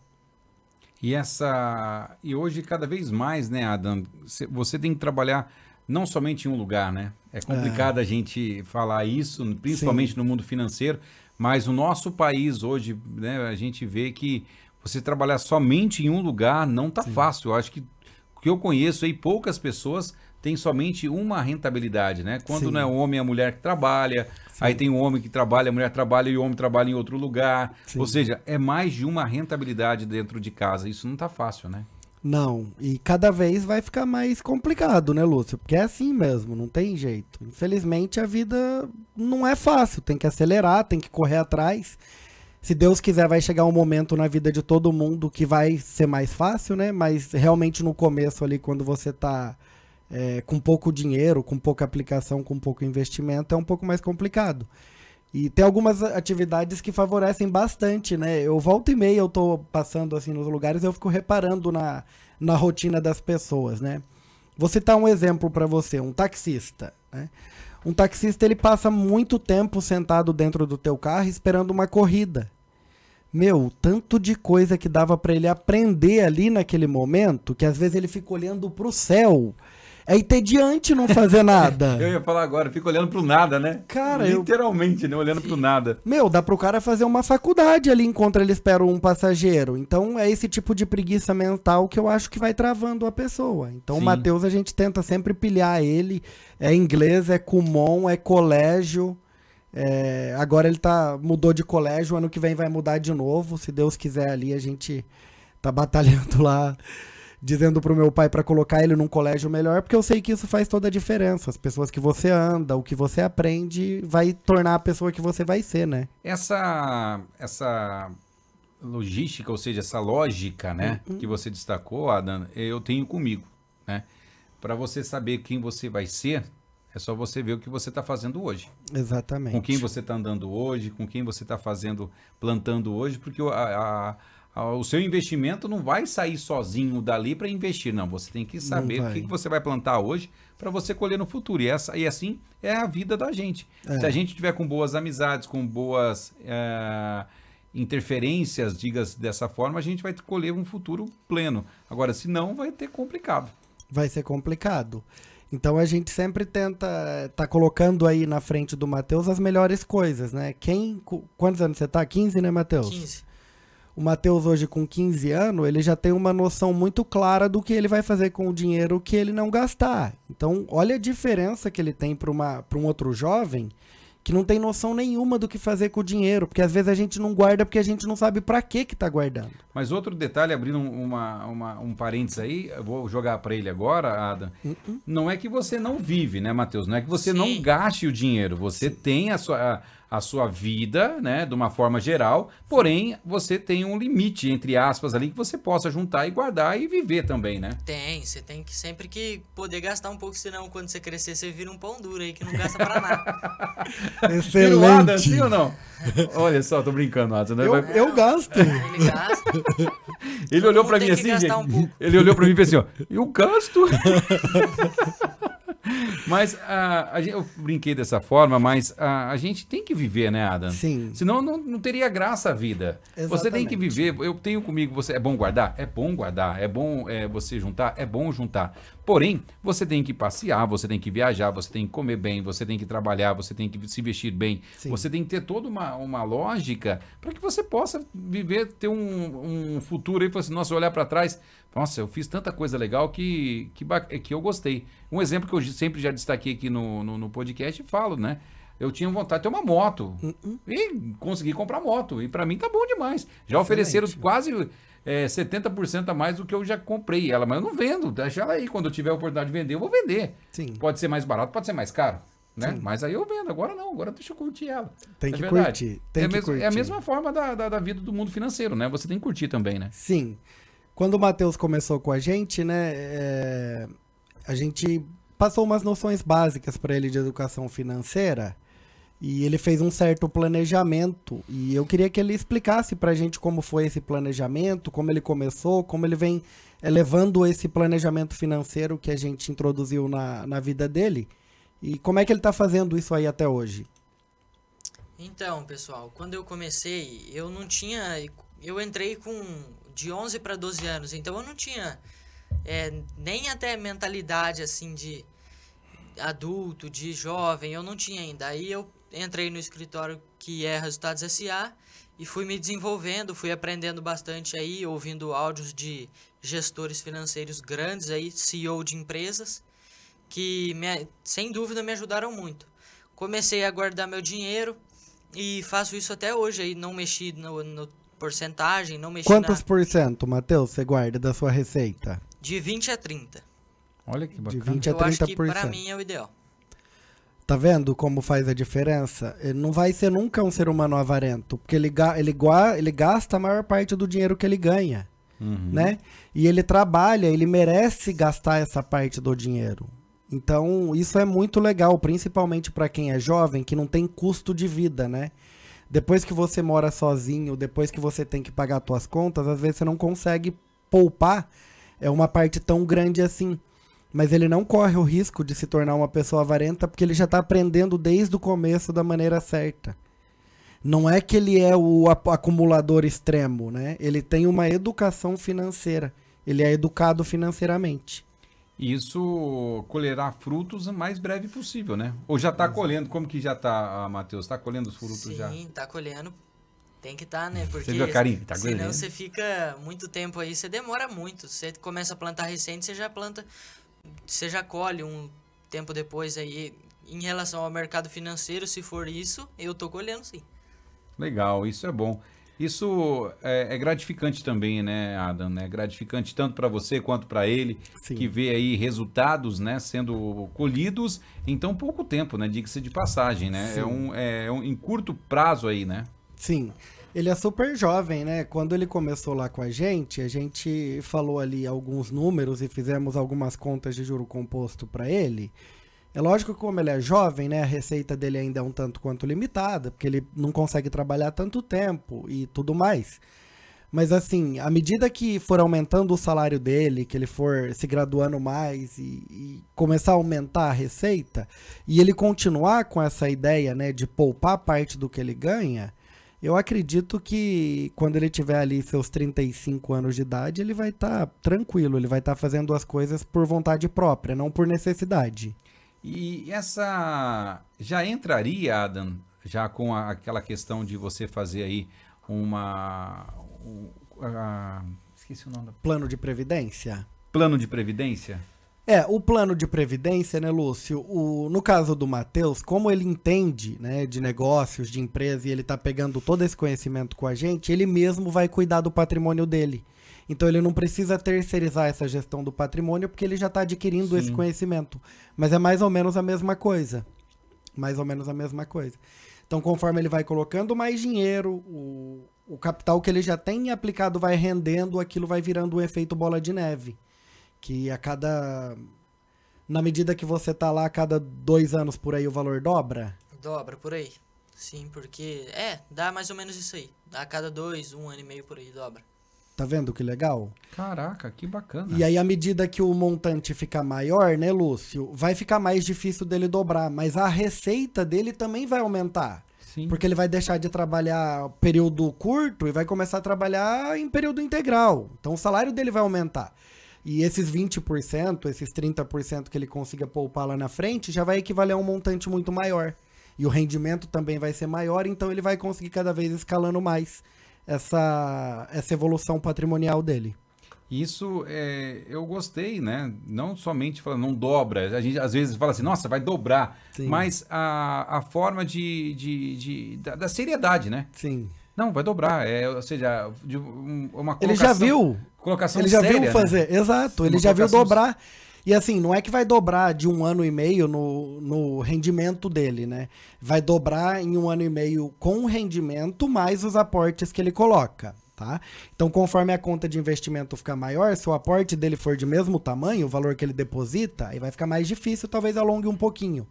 E hoje, cada vez mais, né, Adam, você tem que trabalhar não somente em um lugar, né? É complicado a gente falar isso, principalmente Sim. no mundo financeiro, mas o nosso país hoje, né, a gente vê que você trabalhar somente em um lugar não tá Sim. fácil. Eu acho que o que eu conheço aí, poucas pessoas têm somente uma rentabilidade, né? Quando Sim. não é o homem e a mulher que trabalha, Sim. aí tem o homem que trabalha, a mulher trabalha e o homem trabalha em outro lugar. Sim. Ou seja, é mais de uma rentabilidade dentro de casa. Isso não tá fácil, né? Não, e cada vez vai ficar mais complicado, né, Lúcio? Porque é assim mesmo, não tem jeito. Infelizmente a vida não é fácil, tem que acelerar, tem que correr atrás. Se Deus quiser, vai chegar um momento na vida de todo mundo que vai ser mais fácil, né? Mas realmente no começo ali, quando você tá com pouco dinheiro, com pouca aplicação, com pouco investimento, é um pouco mais complicado. E tem algumas atividades que favorecem bastante, né? Eu volta e meia, eu tô passando assim nos lugares, eu fico reparando na rotina das pessoas, né? Vou citar um exemplo para você, um taxista, né? Um taxista, ele passa muito tempo sentado dentro do teu carro esperando uma corrida. Meu, tanto de coisa que dava para ele aprender ali naquele momento, que às vezes ele fica olhando pro céu. É entediante não fazer nada. Eu ia falar agora, fica olhando pro nada, né? Cara, literalmente, né? Olhando pro nada. Meu, dá pro cara fazer uma faculdade ali enquanto ele espera um passageiro. Então é esse tipo de preguiça mental que eu acho que vai travando a pessoa. Então Sim. o Matheus, a gente tenta sempre pilhar ele. É inglês, é Kumon, é colégio. Agora ele mudou de colégio, ano que vem vai mudar de novo. Se Deus quiser ali, a gente tá batalhando lá, dizendo pro meu pai para colocar ele num colégio melhor, porque eu sei que isso faz toda a diferença. As pessoas que você anda, o que você aprende, vai tornar a pessoa que você vai ser, né? Essa logística, ou seja, essa lógica, né, que você destacou, Adam, eu tenho comigo, né? Para você saber quem você vai ser, é só você ver o que você está fazendo hoje. Exatamente. Com quem você está andando hoje, com quem você está plantando hoje, porque a o seu investimento não vai sair sozinho dali para investir, não. Você tem que saber o que você vai plantar hoje para você colher no futuro. E assim é a vida da gente. Se a gente tiver com boas amizades, com boas interferências, diga dessa forma, a gente vai colher um futuro pleno. Agora, se não, vai ter complicado. Vai ser complicado. Então a gente sempre tenta tá colocando aí na frente do Matheus as melhores coisas, né? Quantos anos você tá? 15, né, Matheus? 15. O Matheus hoje com 15 anos, ele já tem uma noção muito clara do que ele vai fazer com o dinheiro que ele não gastar. Então, olha a diferença que ele tem para um outro jovem que não tem noção nenhuma do que fazer com o dinheiro, porque às vezes a gente não guarda porque a gente não sabe para que tá guardando. Mas outro detalhe, abrindo um parênteses aí, eu vou jogar para ele agora, Adam, não é que você não vive, né, Matheus? Não é que você não gaste o dinheiro, você tem a sua vida, né, de uma forma geral, porém, você tem um limite, entre aspas, ali, que você possa juntar e guardar e viver também, né? Você tem que sempre que poder gastar um pouco, senão quando você crescer, você vira um pão duro aí, que não gasta pra nada. Excelente. Adam, sim ou não? Olha só, tô brincando, Adam. Eu gasto. Ele gasta. Ele olhou pra mim assim, gente, ele olhou pra mim e fez assim, ó, eu gasto. Mas eu brinquei dessa forma, mas a gente tem que viver, né, Adam? Sim. Senão não teria graça a vida. Exatamente. Você tem que viver. Eu tenho comigo, é bom guardar? É bom guardar. É bom você juntar? É bom juntar. Porém, você tem que passear, você tem que viajar, você tem que comer bem, você tem que trabalhar, você tem que se vestir bem. Sim. Você tem que ter toda uma lógica para que você possa viver, ter um futuro aí, assim, nossa, olhar para trás, nossa, eu fiz tanta coisa legal que eu gostei. Um exemplo que eu sempre já destaquei aqui no podcast e falo, né? Eu tinha vontade de ter uma moto e consegui comprar moto. E para mim tá bom demais. Já ofereceram quase 70% a mais do que eu já comprei ela. Mas eu não vendo, deixa ela aí. Quando eu tiver a oportunidade de vender, eu vou vender. Sim. Pode ser mais barato, pode ser mais caro. Né? Mas aí eu vendo, agora não, agora deixa eu curtir ela. Tem que curtir. É a mesma forma da vida do mundo financeiro, né? Você tem que curtir também, né? Sim. Quando o Matheus começou com a gente, né, a gente passou umas noções básicas para ele de educação financeira e ele fez um certo planejamento e eu queria que ele explicasse para a gente como foi esse planejamento, como ele começou, como ele vem levando esse planejamento financeiro que a gente introduziu na vida dele e como é que ele está fazendo isso aí até hoje. Então, pessoal, quando eu comecei, eu entrei de 11 para 12 anos, então eu não tinha nem até mentalidade assim de adulto, de jovem, eu não tinha ainda. Aí eu entrei no escritório que é Resultados S.A. e fui me desenvolvendo, fui aprendendo bastante aí, ouvindo áudios de gestores financeiros grandes aí, CEO de empresas, que sem dúvida me ajudaram muito. Comecei a guardar meu dinheiro e faço isso até hoje aí, não mexi no porcentagem, não mexi Quantos por cento, Matheus, você guarda da sua receita? De 20 a 30. Olha que bacana. De 20 a 30%. Eu acho que para mim é o ideal. Tá vendo como faz a diferença? Ele não vai ser nunca um ser humano avarento, porque ele gasta a maior parte do dinheiro que ele ganha, né? E ele trabalha, ele merece gastar essa parte do dinheiro. Então, isso é muito legal, principalmente para quem é jovem, que não tem custo de vida, né? Depois que você mora sozinho, depois que você tem que pagar suas contas, às vezes você não consegue poupar uma parte tão grande assim. Mas ele não corre o risco de se tornar uma pessoa avarenta porque ele já está aprendendo desde o começo da maneira certa. Não é que ele é o acumulador extremo, né? Ele tem uma educação financeira. Ele é educado financeiramente. Isso colherá frutos o mais breve possível, né? Ou já está colhendo? Como que já está, Matheus? Está colhendo os frutos já? Sim, está colhendo. Tem que estar, né? Porque você viu a carinha? Tá senão colhendo. Você fica muito tempo aí, você demora muito. Você começa a plantar recente, você já colhe um tempo depois aí. Em relação ao mercado financeiro, se for isso, eu tô colhendo sim. Legal, isso é bom. Isso é gratificante também, né, Adam? É gratificante tanto para você quanto para ele, sim, que vê aí resultados, né, sendo colhidos em tão pouco tempo, né? Diga-se de passagem, né? Em curto prazo aí, né? Sim. Ele é super jovem, né? Quando ele começou lá com a gente falou ali alguns números e fizemos algumas contas de juro composto para ele. É lógico que como ele é jovem, né, a receita dele ainda é um tanto quanto limitada, porque ele não consegue trabalhar tanto tempo e tudo mais. Mas assim, à medida que for aumentando o salário dele, que ele for se graduando mais e começar a aumentar a receita, e ele continuar com essa ideia, né, de poupar parte do que ele ganha, eu acredito que quando ele tiver ali seus 35 anos de idade, ele vai estar tranquilo, ele vai estar fazendo as coisas por vontade própria, não por necessidade. E essa já entraria, Adam, já com aquela questão de você fazer aí esqueci o nome. Plano de previdência? Plano de previdência? O plano de previdência, né, Lúcio? No caso do Matheus, como ele entende, né, de negócios, de empresa, e ele tá pegando todo esse conhecimento com a gente, ele mesmo vai cuidar do patrimônio dele. Então ele não precisa terceirizar essa gestão do patrimônio, porque ele já está adquirindo Sim. esse conhecimento. Mas é mais ou menos a mesma coisa. Mais ou menos a mesma coisa. Então, conforme ele vai colocando mais dinheiro, o capital que ele já tem aplicado vai rendendo, aquilo vai virando um efeito bola de neve. Que na medida que você tá lá, a cada 2 anos por aí o valor dobra? Dobra, por aí. Sim, porque... dá mais ou menos isso aí. A cada 2, 1 ano e meio por aí, dobra. Tá vendo que legal? Caraca, que bacana. E aí, à medida que o montante ficar maior, né, Lúcio? Vai ficar mais difícil dele dobrar, mas a receita dele também vai aumentar. Sim. Porque ele vai deixar de trabalhar período curto e vai começar a trabalhar em período integral. Então, o salário dele vai aumentar. E esses 20%, esses 30% que ele consiga poupar lá na frente, já vai equivaler a um montante muito maior. E o rendimento também vai ser maior, então ele vai conseguir cada vez escalando mais essa evolução patrimonial dele. Isso eu gostei, né? Não somente falando, não dobra. A gente às vezes fala assim, nossa, vai dobrar. Sim. Mas a forma da seriedade, né? Sim. Não, vai dobrar. Ou seja, uma colocação. Ele já viu. Colocação ele já séria, viu fazer. Né? Exato. Ele já viu dobrar. E assim, não é que vai dobrar de 1 ano e meio no rendimento dele, né? Vai dobrar em 1 ano e meio com o rendimento mais os aportes que ele coloca, tá? Então, conforme a conta de investimento ficar maior, se o aporte dele for de mesmo tamanho, o valor que ele deposita, aí vai ficar mais difícil, talvez alongue um pouquinho.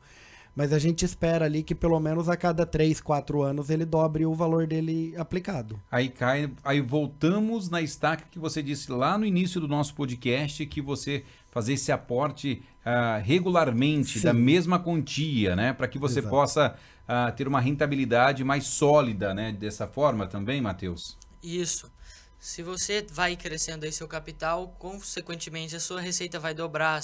Mas a gente espera ali que pelo menos a cada 3, 4 anos ele dobre o valor dele aplicado. Aí voltamos na estaca que você disse lá no início do nosso podcast, que você fazer esse aporte regularmente, Sim. da mesma quantia, né? Para que você Exato. possa ter uma rentabilidade mais sólida, né? Dessa forma também, Matheus? Isso. Se você vai crescendo aí seu capital, consequentemente a sua receita vai dobrar,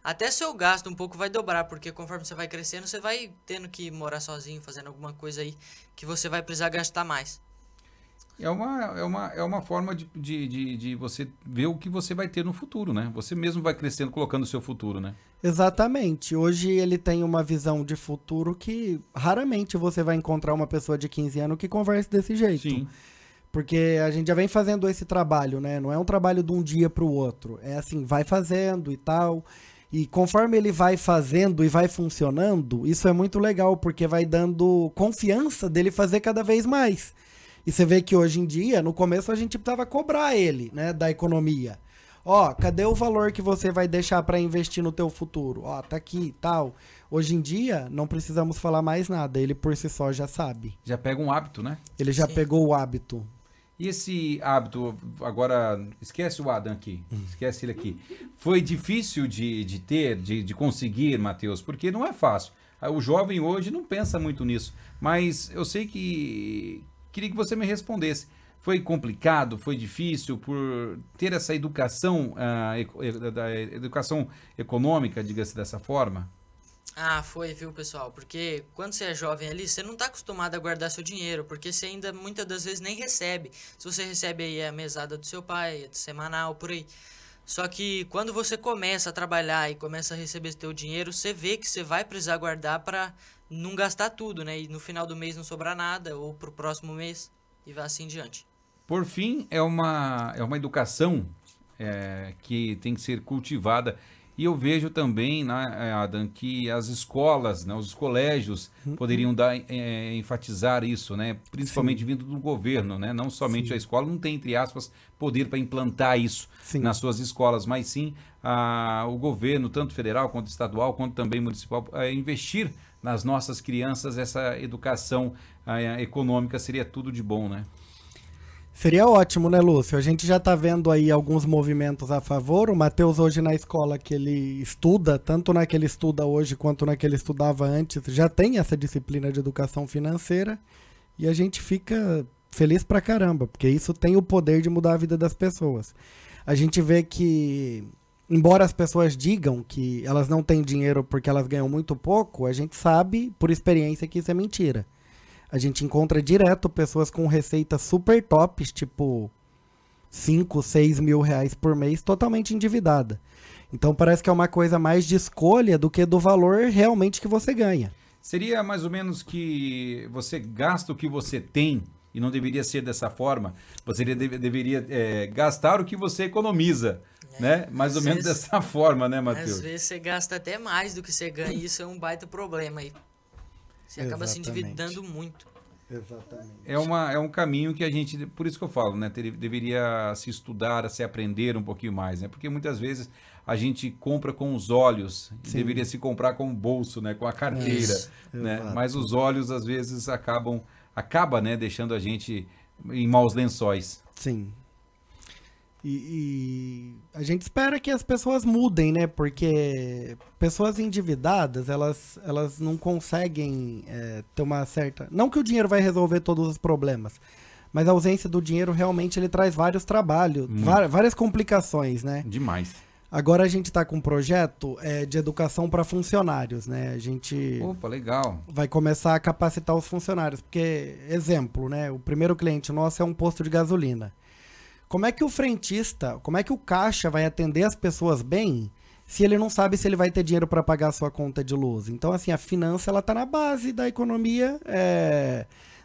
até seu gasto um pouco vai dobrar, porque conforme você vai crescendo, você vai tendo que morar sozinho, fazendo alguma coisa aí que você vai precisar gastar mais. É uma forma de você ver o que você vai ter no futuro, né? Você mesmo vai crescendo, colocando o seu futuro, né? Exatamente. Hoje ele tem uma visão de futuro que raramente você vai encontrar uma pessoa de 15 anos que converse desse jeito. Sim. Porque a gente já vem fazendo esse trabalho, né? Não é um trabalho de um dia para o outro. É assim, vai fazendo e tal. E conforme ele vai fazendo e vai funcionando, isso é muito legal, porque vai dando confiança dele fazer cada vez mais. E você vê que hoje em dia, no começo a gente precisava cobrar ele, né, da economia. Cadê o valor que você vai deixar para investir no teu futuro? Tá aqui e tal. Hoje em dia, não precisamos falar mais nada, ele por si só já sabe. Já pega um hábito, né? Ele já Sim. pegou o hábito. E esse hábito, agora, esquece o Adam aqui, esquece ele aqui. Foi difícil de conseguir, Matheus, porque não é fácil. O jovem hoje não pensa muito nisso, mas eu sei que queria que você me respondesse. Foi complicado, foi difícil por ter essa educação, da educação econômica, diga-se dessa forma? Foi, viu, pessoal? Porque quando você é jovem ali, você não tá acostumado a guardar seu dinheiro, porque você ainda muitas das vezes nem recebe. Se você recebe aí a mesada do seu pai, semanal, por aí. Só que quando você começa a trabalhar e começa a receber seu dinheiro, você vê que você vai precisar guardar para não gastar tudo, né? E no final do mês não sobrar nada, ou pro próximo mês, e vai assim diante. Por fim, é uma educação que tem que ser cultivada. E eu vejo também, né, Adam, que as escolas, né, os colégios poderiam enfatizar isso, né, principalmente Sim. vindo do governo, né, não somente Sim. a escola não tem, entre aspas, poder para implantar isso Sim. nas suas escolas, mas sim o governo, tanto federal quanto estadual, quanto também municipal, investir nas nossas crianças essa educação econômica seria tudo de bom, né? Seria ótimo, né, Lúcio? A gente já tá vendo aí alguns movimentos a favor. O Matheus hoje na escola que ele estuda, tanto na que ele estuda hoje quanto na que ele estudava antes, já tem essa disciplina de educação financeira e a gente fica feliz pra caramba, porque isso tem o poder de mudar a vida das pessoas. A gente vê que, embora as pessoas digam que elas não têm dinheiro porque elas ganham muito pouco, a gente sabe, por experiência, que isso é mentira. A gente encontra direto pessoas com receitas super tops, tipo 5, 6 mil reais por mês, totalmente endividada. Então parece que é uma coisa mais de escolha do que do valor realmente que você ganha. Seria mais ou menos que você gasta o que você tem, e não deveria ser dessa forma. Você deveria gastar o que você economiza, né? Mais ou menos dessa forma, né, Matheus? Às vezes você gasta até mais do que você ganha, e isso é um baita problema aí. Você acaba se endividando muito. Exatamente. É um caminho que a gente, por isso que eu falo, né? Deveria se estudar, se aprender um pouquinho mais, né? Porque muitas vezes a gente compra com os olhos, e deveria se comprar com o bolso, né? Com a carteira, né? Mas os olhos às vezes acaba, né? Deixando a gente em maus lençóis. Sim. E a gente espera que as pessoas mudem, né? Porque pessoas endividadas, elas não conseguem ter uma certa... Não que o dinheiro vai resolver todos os problemas, mas a ausência do dinheiro realmente ele traz vários trabalhos, várias complicações, né? Demais. Agora a gente está com um projeto de educação para funcionários, né? A gente Opa, legal. vai começar a capacitar os funcionários. Porque, exemplo, né? O primeiro cliente nosso é um posto de gasolina. Como é que o frentista, como é que o caixa vai atender as pessoas bem se ele não sabe se ele vai ter dinheiro para pagar a sua conta de luz? Então, assim, a finança ela tá na base da economia,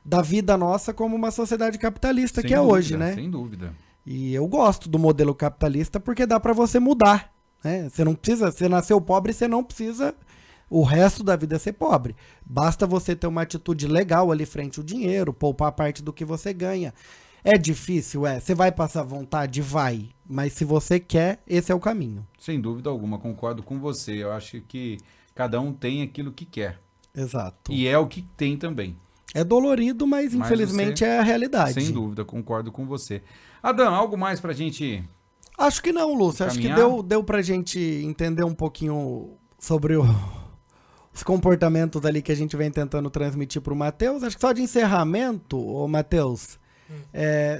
da vida nossa como uma sociedade capitalista que é hoje, né? Sem dúvida. E eu gosto do modelo capitalista porque dá para você mudar, né? Você não precisa, você nasceu pobre, você não precisa o resto da vida ser pobre. Basta você ter uma atitude legal ali frente ao dinheiro, poupar parte do que você ganha. É difícil? Você vai passar vontade? Vai. Mas se você quer, esse é o caminho. Sem dúvida alguma, concordo com você. Eu acho que cada um tem aquilo que quer. Exato. E é o que tem também. É dolorido, mas infelizmente é a realidade. Sem dúvida, concordo com você. Adão, algo mais pra gente... Acho que não, Lúcio. Acho que deu pra gente entender um pouquinho sobre os comportamentos ali que a gente vem tentando transmitir pro Matheus. Acho que só de encerramento, ô Matheus...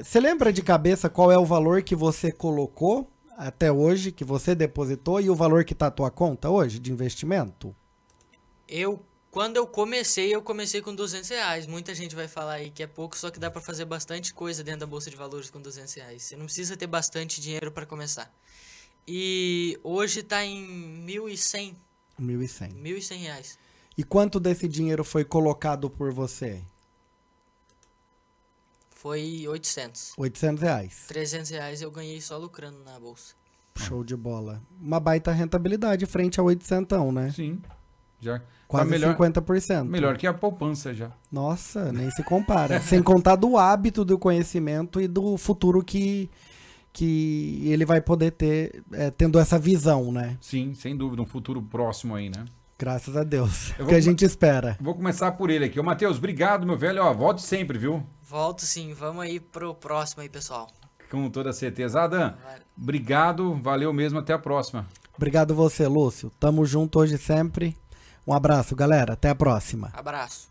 Você lembra de cabeça qual é o valor que você colocou até hoje, que você depositou, e o valor que está a tua conta hoje de investimento? Quando eu comecei com R$200. Muita gente vai falar aí que é pouco, só que dá para fazer bastante coisa dentro da Bolsa de Valores com R$200. Você não precisa ter bastante dinheiro para começar. E hoje está em 1.100. 1.100. R$1.100. E quanto desse dinheiro foi colocado por você? Foi 800. R$800. R$300 eu ganhei só lucrando na bolsa. Show de bola. Uma baita rentabilidade frente a 800, né? Sim. Já quase 50%. Melhor que a poupança já. Nossa, nem se compara. Sem contar do hábito, do conhecimento e do futuro que ele vai poder ter, tendo essa visão, né? Sim, sem dúvida. Um futuro próximo aí, né? Graças a Deus. O que a gente espera. Vou começar por ele aqui. Ô, Matheus, obrigado, meu velho. Ó, volte sempre, viu? Volto sim. Vamos aí pro próximo aí, pessoal. Com toda certeza. Adam, obrigado. Valeu mesmo. Até a próxima. Obrigado você, Lúcio. Tamo junto hoje sempre. Um abraço, galera. Até a próxima. Abraço.